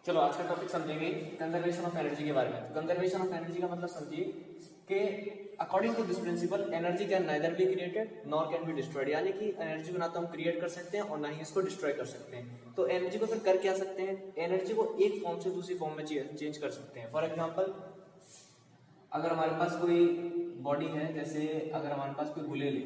चलो आज का टॉपिक समझेंगे कंजर्वेशन ऑफ एनर्जी के बारे में। तो कंजर्वेशन ऑफ एनर्जी का मतलब समझिए कि according to this principle energy can neither be created nor can be destroyed, यानी कि एनर्जी को ना तो हम क्रिएट कर सकते हैं और ना ही इसको डिस्ट्रॉय कर सकते हैं। तो एनर्जी को फिर कर क्या सकते हैं, एनर्जी को एक फॉर्म से दूसरी फॉर्म में चेंज कर सकते हैं। फॉर एग्जाम्पल अगर हमारे पास कोई बॉडी है, जैसे अगर हमारे पास कोई गुलेल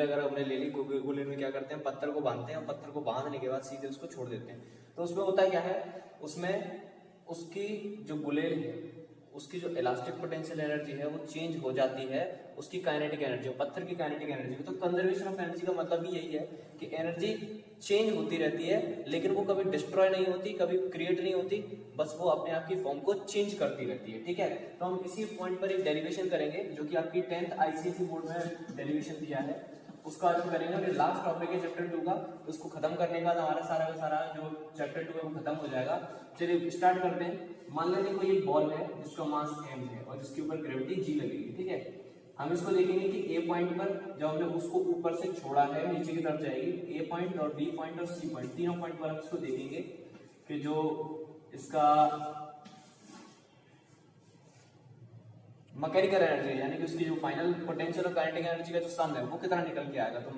अगर हमने ले ली, गुलेल में क्या करते हैं, पत्थर को बांधते हैं और पत्थर को बांधने के बाद सीधे उसको छोड़ देते हैं। तो उसमें होता क्या है, उसमें उसकी जो गुलेल है उसकी जो इलास्टिक पोटेंशियल एनर्जी है वो चेंज हो जाती है उसकी काइनेटिक एनर्जी, पत्थर की काइनेटिक एनर्जी। तो कंजर्वेशन ऑफ एनर्जी का मतलब भी यही है कि एनर्जी चेंज होती रहती है लेकिन वो कभी डिस्ट्रॉय नहीं होती, कभी क्रिएट नहीं होती, बस वो अपने आप की फॉर्म को चेंज करती रहती है। ठीक है, तो हम इसी पॉइंट पर एक डेरिवेशन करेंगे जो कि आपकी 10th आईसीएसई बोर्ड में डेरिवेशन दिया है, उसका आज करेंगे। और लास्ट टॉपिक है चैप्टर 2 का, उसको खत्म करने के बाद हमारा सारा का सारा जो चैप्टर 2 है वो खत्म हो जाएगा। चलिए स्टार्ट करते हैं। मान लेते हैं कोई एक बॉल है जिसका मास m है और जिसके ऊपर ग्रेविटी g लगेगी। ठीक है, हम इसको देखेंगे कि ए पॉइंट पर जब हमने उसको ऊपर से छोड़ा है नीचे की तरफ जाएगी, ए पॉइंट और बी पॉइंट और सी पॉइंट तीनों पॉइंट पर हम इसको देखेंगे कि जो इसका मैकेनिकल एनर्जी यानी कि उसकी जो फाइनल पोटेंशियल और काइनेटिक एनर्जी का जो सम है वो कितना निकल के आएगा। तो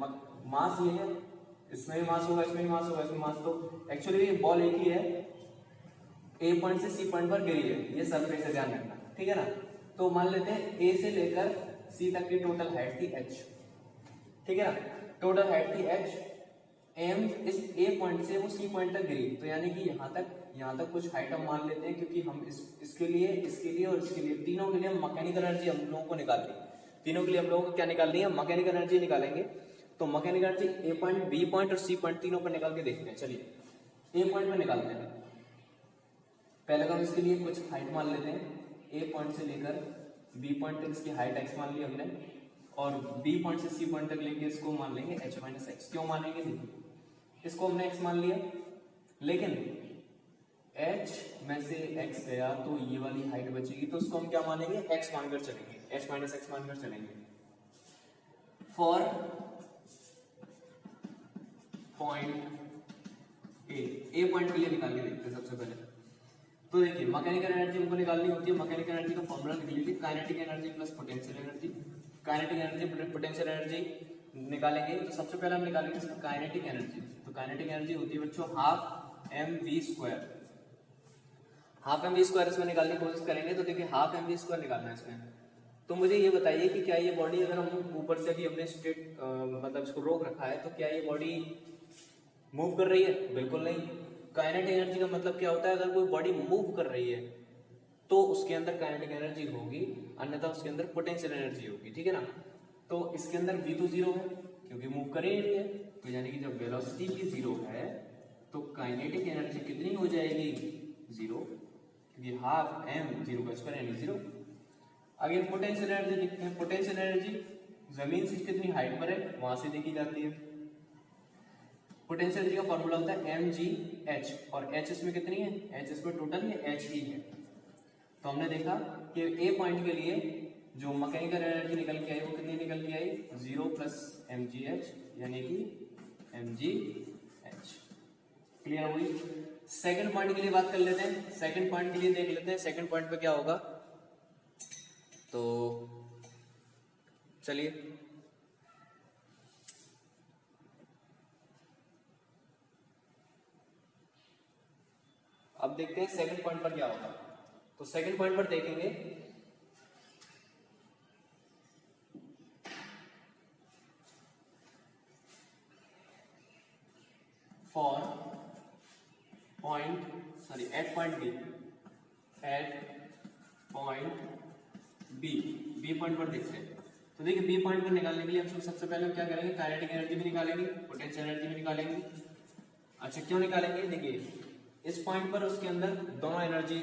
मास ये है, इसमें भी मास होगा, इसमें भी मास होगा, इसमें मास। तो एक्चुअली बॉल एक ही है, ए पॉइंट से सी पॉइंट पर गिरी है, ये सरफेस है, ध्यान रखना। ठीक है ना, तो मान लेते हैं ए से लेकर सी तक की टोटल हाइट थी h। ठीक है ना, टोटल हाइट थी h, एम इस ए पॉइंट से वो सी पॉइंट तक गिरी, तो यानी कि यहाँ तक कुछ हाइट हम मान लेते हैं, क्योंकि हम इसके लिए और इसके लिए तीनों के लिए हम मैकेनिकल एनर्जी हम लोगों को निकालनी है। तीनों के लिए हम लोगों को क्या निकालनी है, मैकेनिकल एनर्जी निकालेंगे। तो मैकेनिकल एनर्जी ए पॉइंट, बी पॉइंट और सी पॉइंट तीनों पर निकाल के देखते हैं। चलिए ए पॉइंट पर निकालते हैं। पहले तो हम इसके लिए कुछ हाइट मान लेते हैं, ए पॉइंट से लेकर बी पॉइंट तक इसकी हाइट x मान ली हमने, और बी पॉइंट से सी पॉइंट तक लेके इसको मान लेंगे h माइनस एक्स। क्यों मानेंगे, देखिए इसको हमने x मान लिया, लेकिन h में से x गया तो ये वाली हाइट बचेगी, तो उसको हम क्या मानेंगे, x मानकर चलेंगे, h माइनस एक्स मानकर चलेंगे। फॉर पॉइंट ए पॉइंट के लिए निकाल के देखते हैं सबसे पहले। तो देखिए मैकेनिकल एनर्जी हमको निकालनी होती है, मैकेनिकल एनर्जी का फॉर्मूला लिख लीजिए, kinetic energy plus potential energy. Kinetic energy potential energy निकालेंगे तो सबसे पहले हम निकालेंगे इसमें काइनेटिक एनर्जी। तो काइनेटिक एनर्जी होती है बच्चों half M V square, half M V square इसमें निकालने की कोशिश करेंगे। तो देखिए हाफ एम वी स्क्वायर निकालना है इसमें। तो मुझे ये बताइए कि क्या ये बॉडी, अगर हम ऊपर से अभी हमने स्ट्रेट मतलब इसको रोक रखा है, तो क्या ये बॉडी मूव कर रही है, बिल्कुल नहीं। काइनेटिक एनर्जी का मतलब क्या होता है, अगर कोई बॉडी मूव कर रही है तो उसके अंदर काइनेटिक एनर्जी होगी, अन्यथा उसके अंदर पोटेंशियल एनर्जी होगी। ठीक है ना, तो इसके अंदर v तो जीरो है क्योंकि मूव कर ही रही है, तो यानी कि जब वेलोसिटी भी जीरो है तो काइनेटिक एनर्जी कितनी हो जाएगी, जीरो, क्योंकि हाफ एम जीरो का स्क्वायर यानी जीरो। अगेन पोटेंशियल एनर्जी देखते हैं। पोटेंशियल एनर्जी जमीन से कितनी हाइट पर है वहां से देखी जाती है। पोटेंशियल एनर्जी का फॉर्मूला होता है एम जी एच, और एच इसमें कितनी है, एच इसमें टोटल ये एच ही है। तो हमने देखा कि ए पॉइंट के लिए जो मैकेनिकल एनर्जी निकल के आई वो कितनी निकल के आई, zero plus M G H यानी कि एम जी एच। क्लियर हुई। सेकंड पॉइंट के लिए बात कर लेते हैं, सेकंड पॉइंट के लिए देख लेते हैं सेकंड पॉइंट पे क्या होगा। तो चलिए अब देखते हैं सेकंड पॉइंट पर क्या होगा। तो सेकंड पॉइंट पर देखेंगे for at point B point पर देखते हैं। तो देखिए बी पॉइंट पर निकालने के लिए हम सबसे पहले हम क्या करेंगे, काइनेटिक एनर्जी भी निकालेंगे, पोटेंशियल एनर्जी भी निकालेंगे। अच्छा क्यों निकालेंगे, देखिए इस पॉइंट पर उसके अंदर दोनों एनर्जी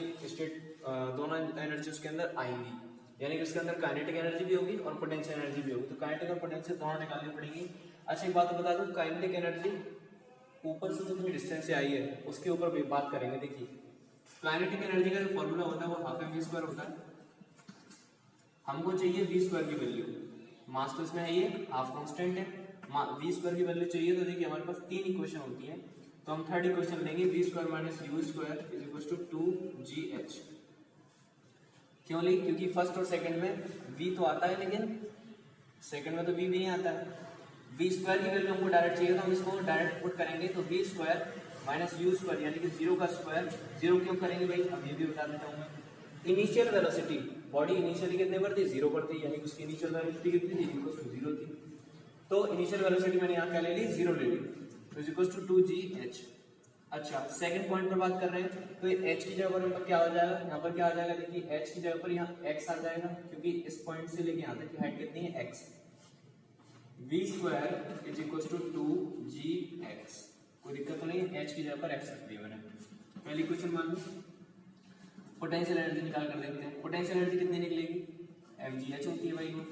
उसके अंदर आएंगी, यानी कि उसके अंदर काइनेटिक एनर्जी भी होगी और पोटेंशियल एनर्जी भी होगी। तो काइनेटिक और पोटेंशियल दोनों निकालनी पड़ेगी। अच्छा एक बात बता दूं, काइनेटिक एनर्जी ऊपर से जितनी डिस्टेंस से आई है उसके ऊपर भी बात करेंगे। देखिए काइनेटिक एनर्जी का जो फॉर्मूला होता है वो हाफ एम वी स्क्वायर होता है। हमको चाहिए वी स्क्वायर की वैल्यू, मास तो इसमें है ये हाफ कांस्टेंट है, वी स्क्वायर की वैल्यू चाहिए। तो देखिए हमारे पास तीन इक्वेशन होती है, तो हम थर्ड इक्वेशन लेंगे v square minus u square is equal to 2gh। क्यों ली? क्योंकि फर्स्ट और सेकंड में v तो आता है लेकिन सेकंड में तो v नहीं आता है। v स्क्वायर की वैल्यू हमको डायरेक्ट चाहिए तो हम इसको डायरेक्ट पुट करेंगे, तो v square minus u square यानी कि 0 का स्क्वायर। 0 क्यों करेंगे भाई, अब ये भी बता देता हूँ मैं। इनिशियल वेलोसिटी, बॉडी इनिशियली कितने पर थी, 0 पर थी, यानी कि उसकी इनिशियल वेलोसिटी कितनी थी, इक्वल टू 0 थी। तो इनिशियल वेलोसिटी मैंने यहाँ क्या ले ली, 0 ले ली, तो इज इक्वल टू 2gh। अच्छा, सेकंड पॉइंट पर बात कर रहे हैं, तो ये h की जगह पर यहाँ क्या हो जाएगा, यहाँ पर क्या आ जाएगा, देखिए h की जगह पर यहाँ x आ जाएगा, क्योंकि इस पॉइंट से लेके यहाँ तक की हाइट कितनी है, x। v square is equal to 2gx। कोई दिक्कत तो नहीं है, h की जगह पर x रख दिया मैंने। पहली क्वेश्चन मान लो, पोटेंशियल एनर्जी निकाल कर देखते हैं। पोटेंशियल एनर्जी कितनी निकलेगी, mgh होती है भाई वो।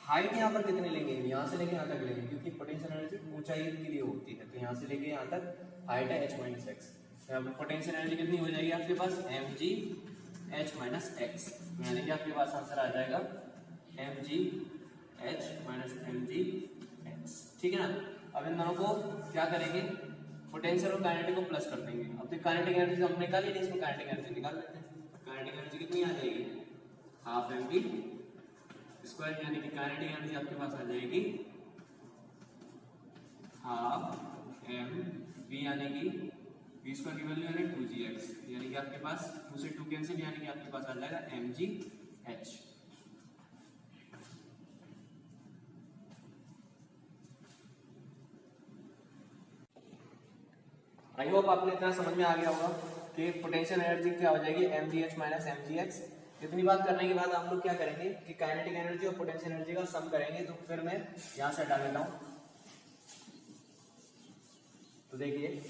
हाइट यहाँ पर कितने लेंगे, यहाँ से लेके यहाँ तक लेंगे, क्योंकि पोटेंशियल एनर्जी ऊंचाई के लिए होती है, तो यहाँ से लेके यहाँ तक हाइट है h minus x. Potential energy कितनी हो जाएगी आपके पास, mg h माइनस एक्स, यानी कि आपके पास आंसर आ जाएगा mg h minus mg x। ठीक है ना। अब इन दोनों को क्या करेंगे, पोटेंशियल और काइनेटिक को प्लस कर देंगे। अब तो काइनेटिक एनर्जी हमने निकाली नहीं, इसमें काइनेटिक एनर्जी निकाल लेते हैं। काइनेटिक एनर्जी कितनी आ जाएगी, हाफ mv स्क्वायर, यानी कि काइनेटिक एनर्जी आपके पास आ जाएगी हाफ mv, यानी कि v स्क्वायर की वैल्यू है 2gx, यानी कि आपके पास 2 से 2 कैंसिल, यानी कि आपके पास आ जाएगा mgh। आई होप आपने इतना समझ में आ गया होगा कि पोटेंशियल एनर्जी क्या हो जाएगी, mgh माइनस mgx। इतनी बात करने के बाद हम लोग क्या करेंगे कि काइनेटिक एनर्जी और पोटेंशियल एनर्जी का सम करेंगे। तो फिर मैं यहाँ से हटा लेता हूँ। तो देखिए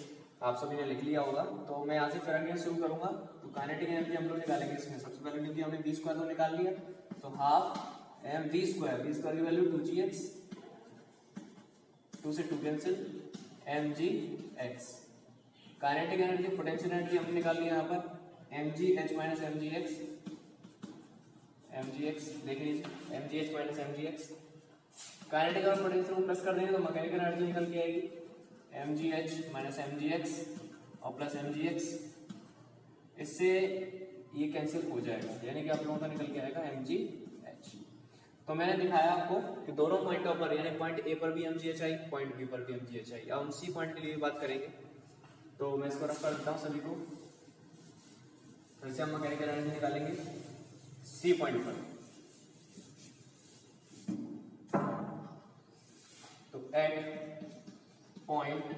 आप सभी ने लिख लिया होगा, तो मैं यहाँ से फिर अगेन शुरू करूंगा। तो काइनेटिक एनर्जी हम लोग निकालेंगे इसमें सबसे पहले, क्योंकि हमने v स्क्वायर तो निकाल लिया, तो half mv square, v square की वैल्यू 2gx, 2 से 2 cancel, mgx। Kinetic energy potential energy हमने निकाल लिया यहाँ पर, mgh माइनस mgx, mgx देख लीजिए, mgh माइनस mgx। काइनेटिक और पोटेंशियल को प्लस कर देंगे तो मैकेनिकल एनर्जी निकल के आएगी, mgh माइनस mgx और प्लस mgx। इससे ये कैंसिल हो जाएगा, यानी कि आप लोगों का निकल के आएगा mgh। तो मैंने दिखाया आपको कि दोनों पॉइंटों पर, यानी पॉइंट ए पर भी mgh आई, पॉइंट बी पर भी mgh आई। अब हम सी पॉइंट के लिए बात करेंगे, तो मैं इसको रख कर देता हूँ सभी को। फिर से हम मैकेनिकल एनर्जी निकालेंगे सी पॉइंट पर। तो एट पॉइंट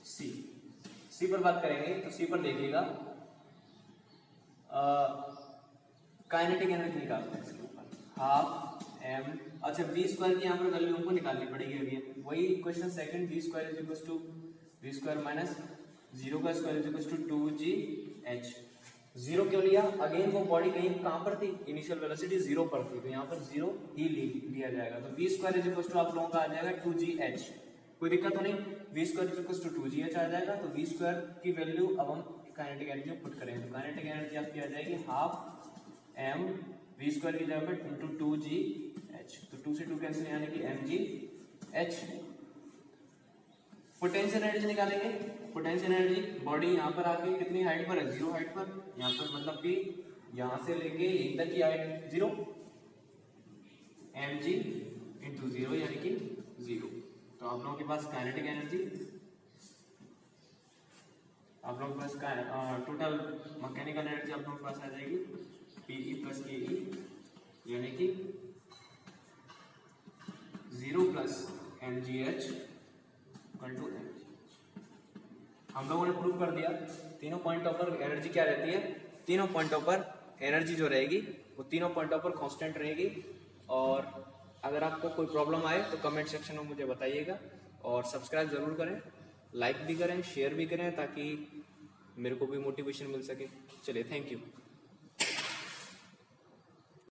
सी पर बात करेंगे, तो सी पर देखिएगा काइनेटिक एनर्जी निकालते हैं इसके ऊपर, हाफ m। अच्छा, v स्क्वायर की यहाँ पर वैल्यू हमको निकालनी पड़ेगी अभी, वही question second, v square is equal to v square minus 0 का square is equal to 2gh। 0 क्यों लिया, अगेन वो बॉडी कहीं कहाँ पर थी, इनिशियल वेलोसिटी 0 पर थी, तो यहाँ पर 0 ही लिया जाएगा। तो v square is equal to आप लोगों का आ जाएगा 2gh। कोई दिक्कत तो नहीं, v square is equal to 2gh आ जाएगा। तो v स्क्वायर की वैल्यू अब हम काइनेटिक एनर्जी में पुट करेंगे, तो काइनेटिक एनर्जी आपकी आ जाएगी हाफ m v स्क्वायर की जगह पर इंटू 2gh, तो 2 से 2 कैंसिल, यानी कि mgh। पोटेंशियल एनर्जी निकालेंगे। पोटेंशियल एनर्जी बॉडी यहाँ पर आके कितनी हाइट पर है, 0 हाइट पर, यहाँ पर मतलब कि यहाँ से लेके यहीं तक की हाइट 0, mg इंटू 0 यानी कि 0। तो आप लोगों के पास काइनेटिक एनर्जी, आप लोगों के पास टोटल मैकेनिकल एनर्जी आप लोगों के पास आ जाएगी Pe प्लस Ke, यानी कि 0 plus mgh equal to mg। हम लोगों ने प्रूव कर दिया तीनों पॉइंटों पर एनर्जी क्या रहती है, तीनों पॉइंटों पर एनर्जी जो रहेगी वो तीनों पॉइंटों पर कांस्टेंट रहेगी। और अगर आपको कोई प्रॉब्लम आए तो कमेंट सेक्शन में मुझे बताइएगा, और सब्सक्राइब जरूर करें, लाइक भी करें, शेयर भी करें, ताकि मेरे को भी मोटिवेशन मिल सके। चलिए, थैंक यू।